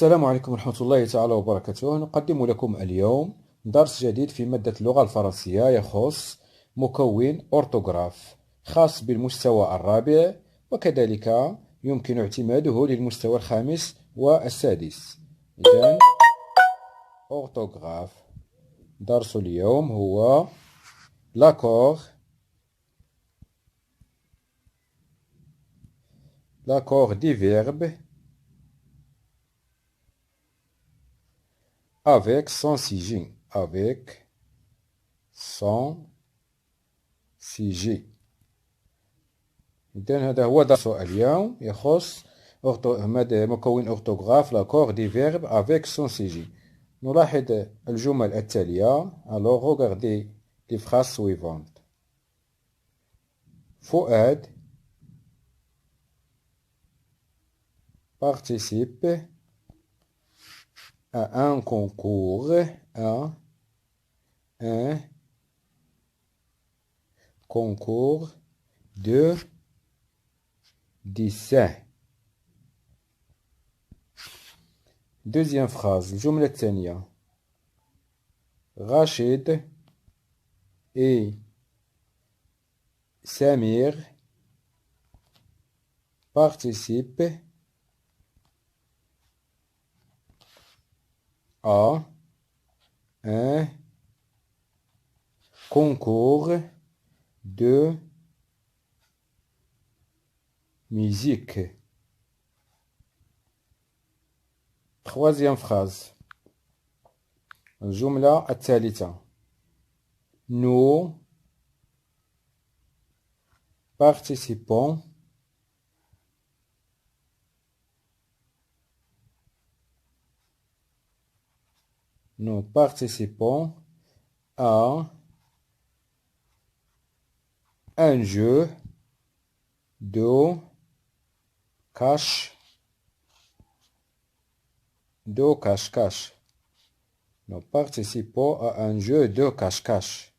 السلام عليكم ورحمة الله تعالى وبركاته. نقدم لكم اليوم درس جديد في مادة اللغة الفرنسية يخص مكون أورتوغراف خاص بالمستوى الرابع، وكذلك يمكن اعتماده للمستوى الخامس والسادس. إذن أورتوغراف. درس اليوم هو l'accord des verbes avec son sujet. avec son sujet. إذن هذا هو درس اليوم يخص مكون أورتوغراف l'accord des verbes avec son sujet. نلاحظ الجمل التالية. Alors regardez les phrases suivantes. Fouad participe à un concours de dessin. Deuxième phrase, الجملة الثانية. Rachid et Samir participent à un concours de musique. Troisième phrase. الجملة الثالثة. Nous participons à un jeu de cache-cache. Nous participons à un jeu de cache-cache.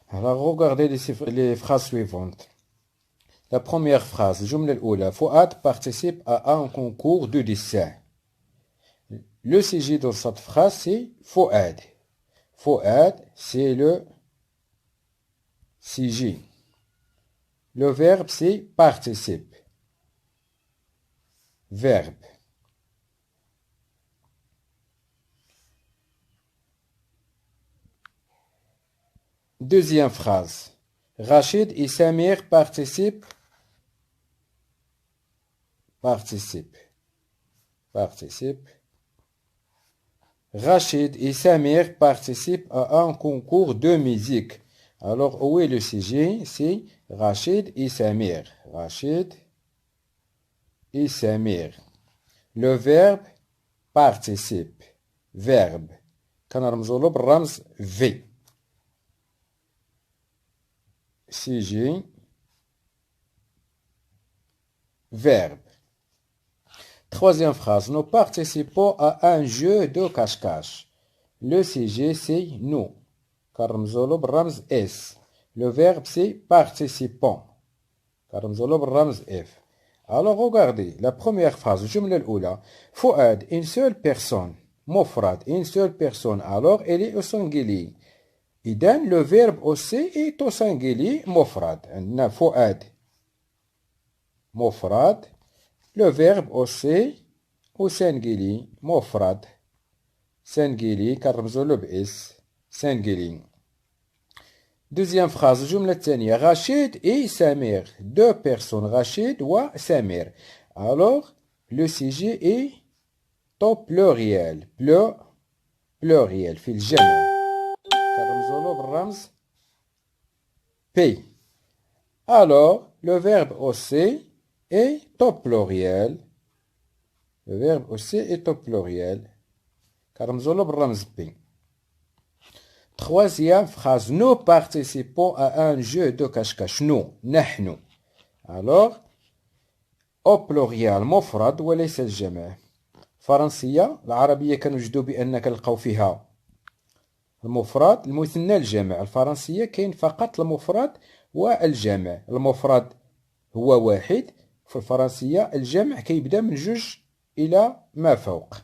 Alors regardez les phrases suivantes. La première phrase, الجملة الأولى. Fouad participe à un concours de dessin. Le sujet de cette phrase, c'est Fouad. Fouad, c'est le sujet. Le verbe, c'est participe. Verbe. Deuxième phrase. Rachid et Samir participent. Rachid et Samir participent à un concours de musique. Alors, où est le sujet? C'est Rachid et Samir. Rachid et Samir. Le verbe participe. Verbe. كنرمزوا له بالرمز V. Sujet. Verbe. Troisième phrase. Nous participons à un jeu de cache-cache. Le sujet, c'est nous. كنرمزوا له بالرمز S. Le verbe, c'est participant. كنرمزوا له بالرمز F. Alors, regardez. La première phrase. الجملة الأولى. Fouad, une seule personne. مفرد, une seule personne. Alors, elle est au singulier. إذن le verbe aussi est au singulier مفرد. عندنا فؤاد مفرد. Le verbe aussi au singulier مفرد. singulier كنرمزو له بإس. singulier. Deuxième phrase الجملة الثانية. Rachid et Samir. Deux personnes. Rachid و Samir. Alors le sujet est au pluriel. pluriel في الجمع. كنرمزولو بالرمز P. Alors, le verbe aussi est au pluriel. Le verbe aussi est au pluriel. كنرمزولو بالرمز P. Troisième phrase. Nous participons à un jeu de cache-cache. Nous. نحن. Alors, au pluriel مفرد وليس الجمع. فرنسية العربية كنوجدوا بأن كنلقاو فيها المفرد المثنى الجمع. الفرنسية كاين فقط المفرد والجمع. المفرد هو واحد في الفرنسية، الجمع كيبدا من جوج إلى ما فوق.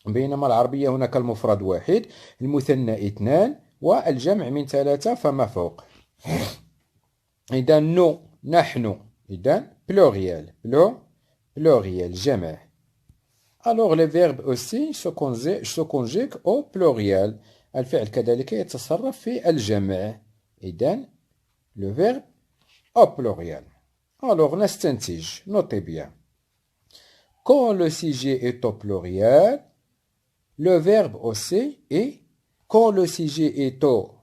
بينما العربية هناك المفرد واحد، المثنى اثنان، والجمع من ثلاثة فما فوق. إذا نو نحن، إذا pluriel pluriel جمع. Alors les verbes aussi se conjuguent au pluriel. الفعل كذلك يتصرف في الجمع. إذا le verbe au pluriel. Alors نستنتج. Notez bien. Quand le sujet est au pluriel, le verbe aussi est. Quand le sujet est au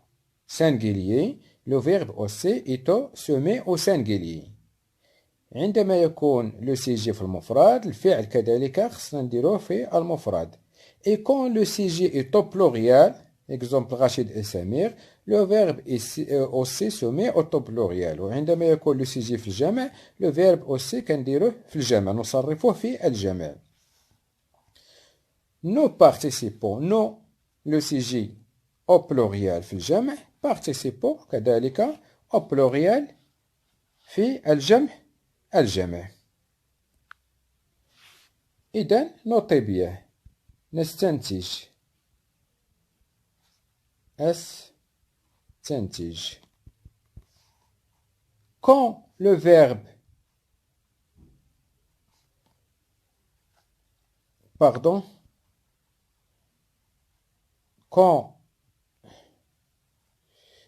singulier, le verbe aussi se met au singulier. عندما يكون le sujet في المفرد، الفعل كذلك خصنا نديروه في المفرد. Et quand le sujet est au pluriel, exemple Rachid et Samir, le verbe aussi se met au pluriel. وعندما يكون le sujet في الجمع، le verbe aussi كنديروه في الجمع، نصرفه في الجمع. Nous participons, nous le sujet au pluriel في الجمع، participons كذلك au pluriel في الجمع. إذن notez bien. نستنتج. Quand le verbe quand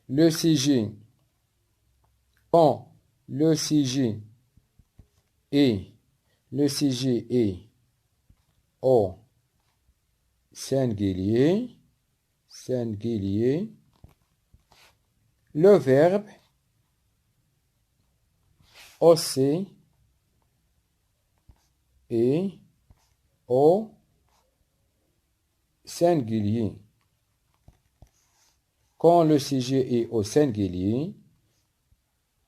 le sujet est au singulier, le verbe aussi est au singulier. Quand le sujet est au singulier,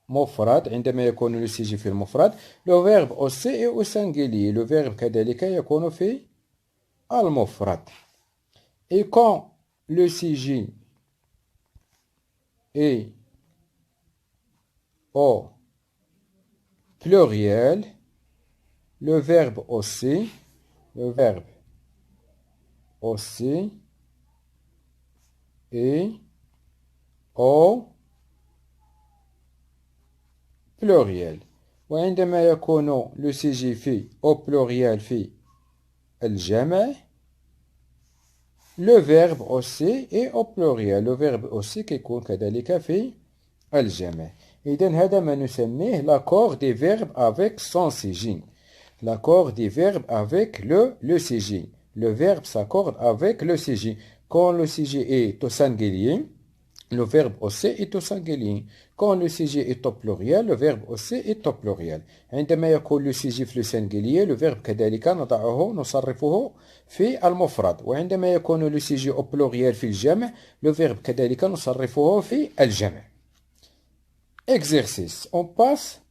مفرد، عندما يكون le sujet في المفرد، le verbe aussi est au singulier. Le verbe كذلك يكون في المفرد. Et quand le sujet est au pluriel, le verbe aussi est au pluriel. وعندما يكون le sujet في au pluriel في الجمع، le verbe aussi est au pluriel. Le verbe aussi كيكون كذلك في الجمع. إذن هذا ما نسميه l'accord des verbes avec son sujet. L'accord des verbes avec le sujet. Le verbe s'accorde avec le sujet. Quand le sujet est au singulier, le verbe aussi est au singulier. Quand le sujet est au pluriel, le verbe aussi est au pluriel. عندما يكون le sujet في السنجلية، le verbe كذلك نصرفه في المفرد. وعندما يكون le sujet au pluriel في الجمع، le verbe كذلك نصرفه في الجمع. Exercice. On passe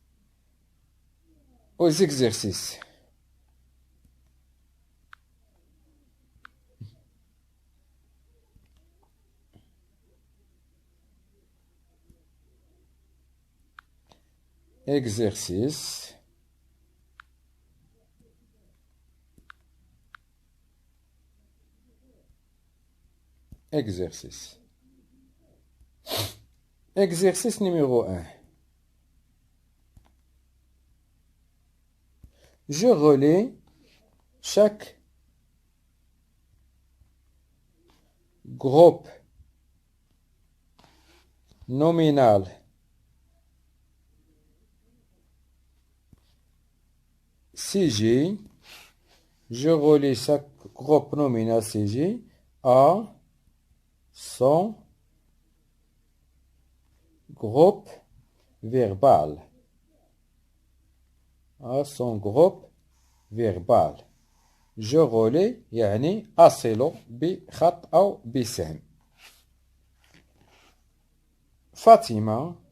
aux exercices. Exercice. Exercice numéro 1. Je relais chaque groupe nominal CG. Je relie chaque groupe nominal CG à son groupe verbal. Je relais يعني أصل بخط أو بسهم. فاطمة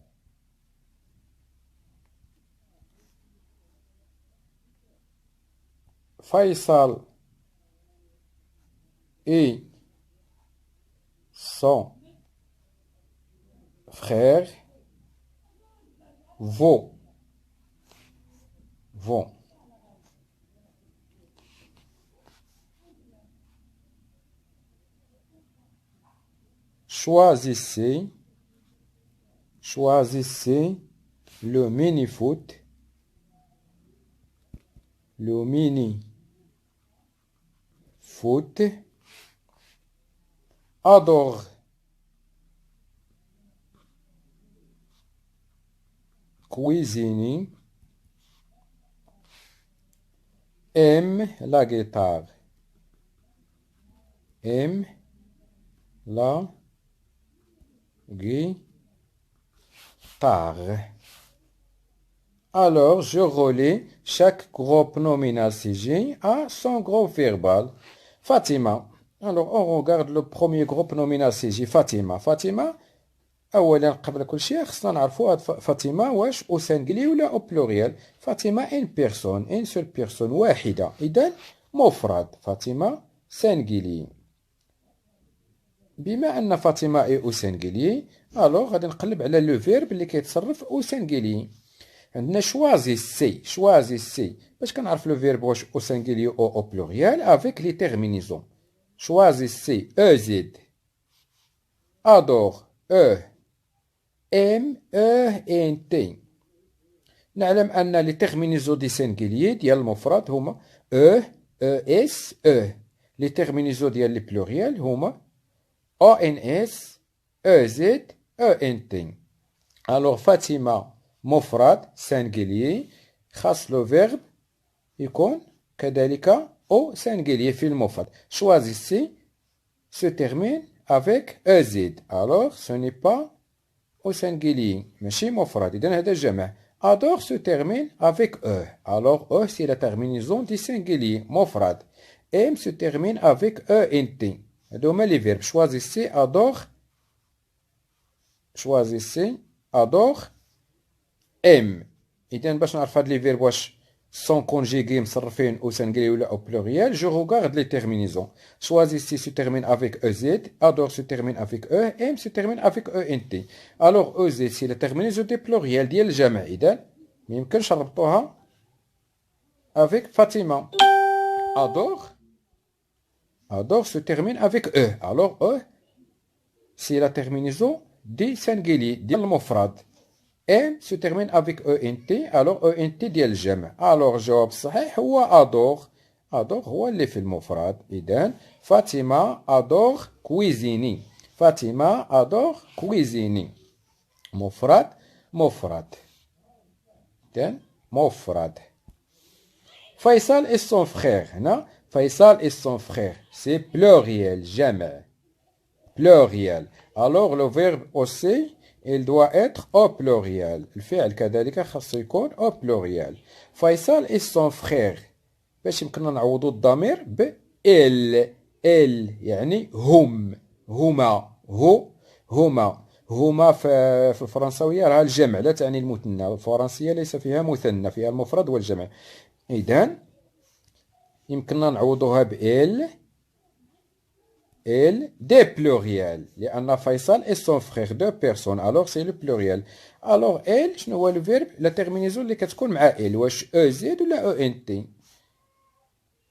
Faisal et son frère vont choisissez le mini-foot. Le mini-foot. Adore cuisiner. Aime la guitare. Aime la guitare. Alors, je relis chaque groupe nominal CG à son groupe verbal. Fatima. Alors, on regarde le premier groupe nominal CG. Fatima. Fatima. أولا قبل كل شيء خصنا نعرفوا هاد فاطمة واش أو سانجلي ولا أو بلوريال. فاطمة إن بيرسون إن سول بيرسون واحدة، إذن مفرد. فاطمة سانجلي. بما أن فاطمة إي أو سانجلي، ألوغ غادي نقلب على لو فيرب اللي كيتصرف أو سانجلي. عندنا شوازيسي باش كنعرف لو فيرب واش أو سانجلي أو بلوريال افيك لي تيرمينيزون. شوازيسي أو زد. أدور أو ام ان تي. نعلم ان لي تيرمينيزو دي سينجيليي ديال المفرد هما اس لي تيرمينيزو ديال لي بلوريال هما ان اس زد ان تي. الوغ فاطمة مفرد سينجيليي خاص لو فيرب يكون كذلك او سينجيليي في المفرد. choisissez se termine avec z. alors ce n'est pas au singulier, ماشي مفرد. إذن هذا جمع. adore se termine avec e. alors e c'est la terminaison du singulier مفرد. aime se termine avec ent. هادو هما لي فيرب. choisissez adore aime. إذن باش نعرف هاد لي فيرب واش sont conjugués مصرفين au singulier ou au pluriel, je regarde les terminaisons. Choisissez se termine avec EZ, adore se termine avec E, aime se termine avec ENT. Alors EZ c'est la terminaison des pluriels ديال الجمع. إذن ميمكنش نربطوها avec Fatima. Adore se termine avec E. Alors E c'est la terminaison des singuliers ديال المفرد. M se termine avec ENT. alors ENT ديال الجمع. alors الجواب الصحيح هو adore هو اللي في المفرد. إذن فاطمة adore cuisiner. فاطمة adore cuisiner. مفرد. إذن مفرد. فيصل et son frère. هنا فيصل et son frère c'est pluriel جمع. pluriel. alors le verbe aussi il doit être au pluriel. الفعل كذلك خاصو يكون au pluriel. فيصل et son frère باش يمكننا نعوضو الضمير ب il يعني هما في الفرنسوية راها الجمع لا تعني المثنى. الفرنسية ليس فيها مثنى، فيها المفرد والجمع. إذن يمكننا نعوضوها ب il des pluriels لأن فيصل et son frère deux personnes alors c'est le pluriel. alors il شنو هو le verbe la terminaison اللي كتكون مع il واش ez ولا ent.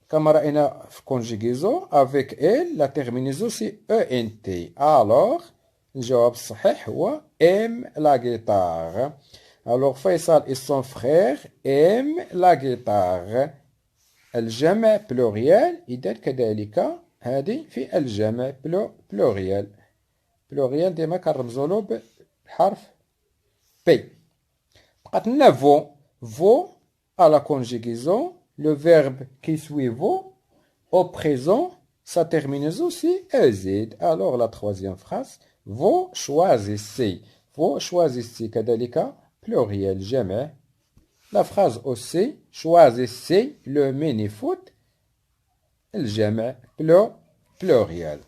كما رأينا في conjugaison avec il la terminaison c'est ent. alors الجواب الصحيح هو aime la guitare. alors فيصل et son frère aiment la guitare. الجمع pluriel إذا كذلك هذه في الجمع بلوريال. بلوريال ديما كنرمزولو بحرف بي. بقات لنا فو à la conjugaison. le verbe qui suit vaut au présent sa terminaison c'est ez. alors la troisième phrase vous choisissez كذلك pluriel جمع. la phrase aussi choisissez le mini-foot الجمع pluriel.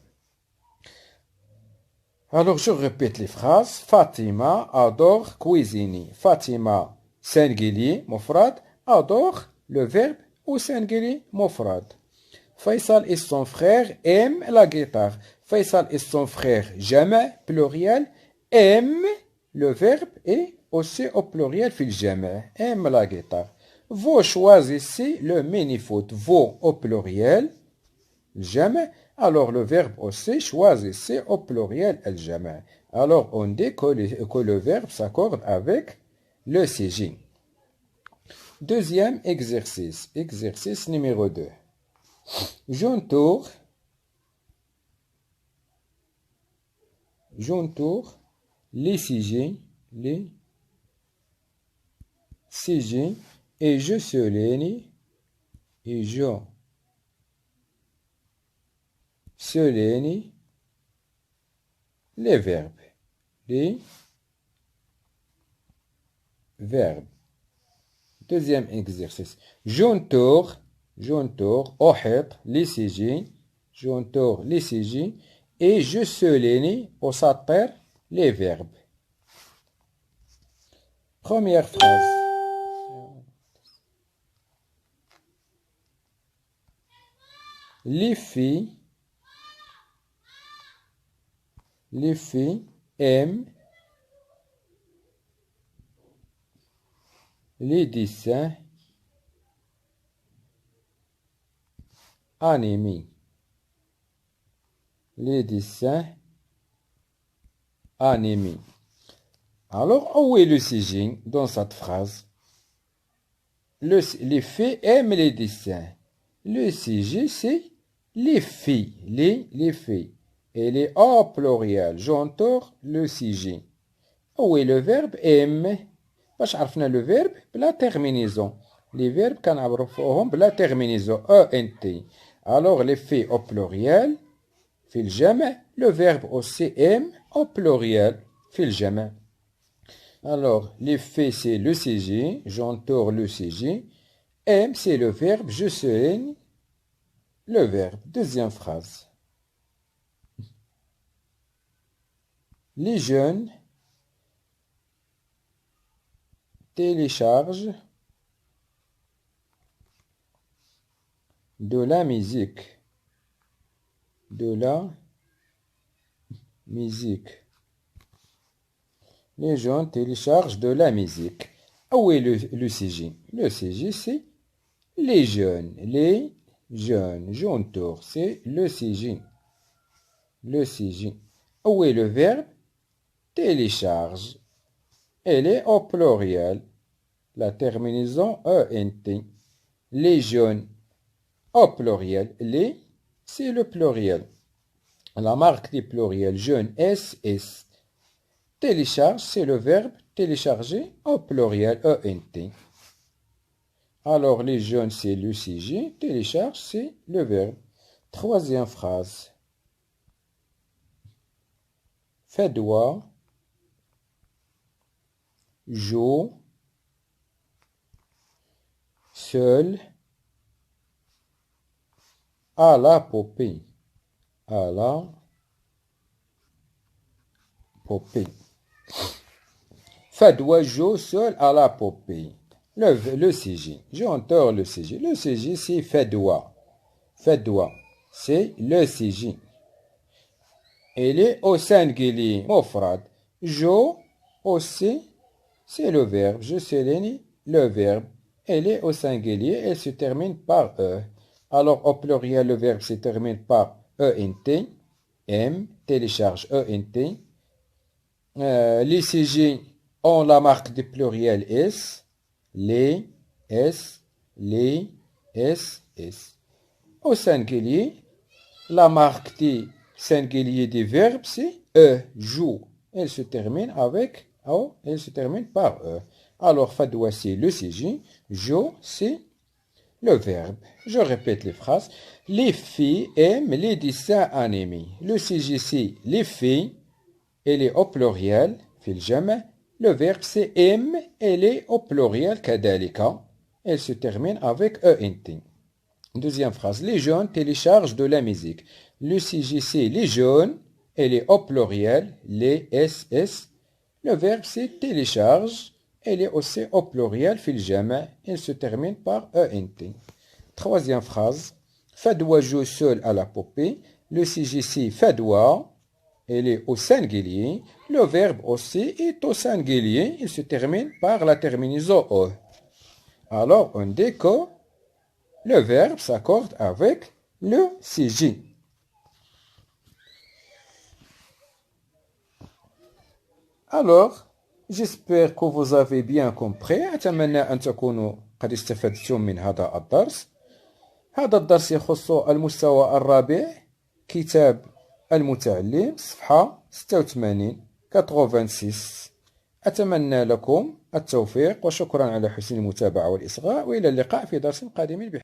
alors je répète les phrases. Fatima adore cuisiner. Fatima singulier مفرد. adore le verbe au singulier مفرد. Faisal et son frère aiment la guitare. Faisal et son frère جمع pluriel. aime le verbe est aussi au pluriel في الجمع. aime la guitare. vous choisissez le mini-foot. vous au pluriel الجمع Alors le verbe aussi, choisissez au pluriel al-jama'. Alors on dit que le verbe s'accorde avec le sujet. Deuxième exercice, exercice numéro 2. J'entoure les sujets, et je souligne les verbes. Deuxième exercice. J'entoure, أحيط les sujets, j'entoure les sujets et je souligne أسطر les verbes. Première phrase. Les filles aiment les dessins animés. Alors, où est le sujet dans cette phrase? Les filles aiment les dessins. Le sujet, c'est les filles. Les filles. Elle est au pluriel. J'entoure le sujet. Où est le verbe aime? باش عرفنا le verbe بلا terminaison. Les verbes كنعرفوهم بلا terminaison. ENT. Alors, les filles au pluriel. في الجمع. Le verbe aussi aime au pluriel. في الجمع. Alors, les faits, c'est le sujet. J'entoure le sujet. Aime, c'est le verbe. Je souligne le verbe. Deuxième phrase. Les jeunes téléchargent de la musique. Les jeunes téléchargent de la musique. Où est le sujet? Le sujet, c'est les jeunes. J'entoure, c'est le sujet. Où est le verbe? Télécharge. Elle est au pluriel. La terminaison ENT. Les jeunes au pluriel. Les, c'est le pluriel. La marque du pluriel, jeune, SS. Télécharge, c'est le verbe télécharger au pluriel ENT. Alors, les jeunes, c'est le sujet. Télécharge, c'est le verbe. Troisième phrase. Fedwa joue seul à la poupée. Fedwa joue seul à la poupée. Le sujet. J'entoure le sujet. Le sujet, c'est Fedwa. Fedwa, c'est le sujet. Elle est au singulier. Mofrad. Jo aussi, c'est le verbe. Je souligne le verbe. Elle est au singulier. Elle se termine par E. Alors, au pluriel, le verbe se termine par ENT. M, télécharge ENT. Les sujets ont la marque du pluriel S. Les, S. Au singulier, la marque du singulier du verbe, c'est E, joue. Elle se termine avec O, elle se termine par E. Alors, Fadwa, c'est le sujet. Joue, c'est le verbe. Je répète les phrases. Les filles aiment les dessins animés. Le sujet, c'est les filles. Elle est au pluriel. في الجمع. Le verbe, c'est aime. Elle est au pluriel. كذلك. Elle se termine avec ENT. Deuxième phrase. Les jeunes téléchargent de la musique. Le sujet, c'est les jeunes. Elle est au pluriel. Les SS. Le verbe, c'est télécharge. Elle est aussi au pluriel. في الجمع. Elle se termine par ENT. Troisième phrase. Fadwa joue seul à la poupée. Le sujet, c'est Fadwa. Elle est au singulier. Le verbe aussi est au singulier. Il se termine par la terminaison O. Alors, on dit que le verbe s'accorde avec le sujet. Alors, j'espère que vous avez bien compris. أتمنى أن تكونوا قد استفدتم من هذا الدرس. هذا الدرس يخص المستوى الرابع، كتاب المتعلم، صفحة 86. أتمنى لكم التوفيق، وشكرا على حسن المتابعة والإصغاء، وإلى اللقاء في درس قادم.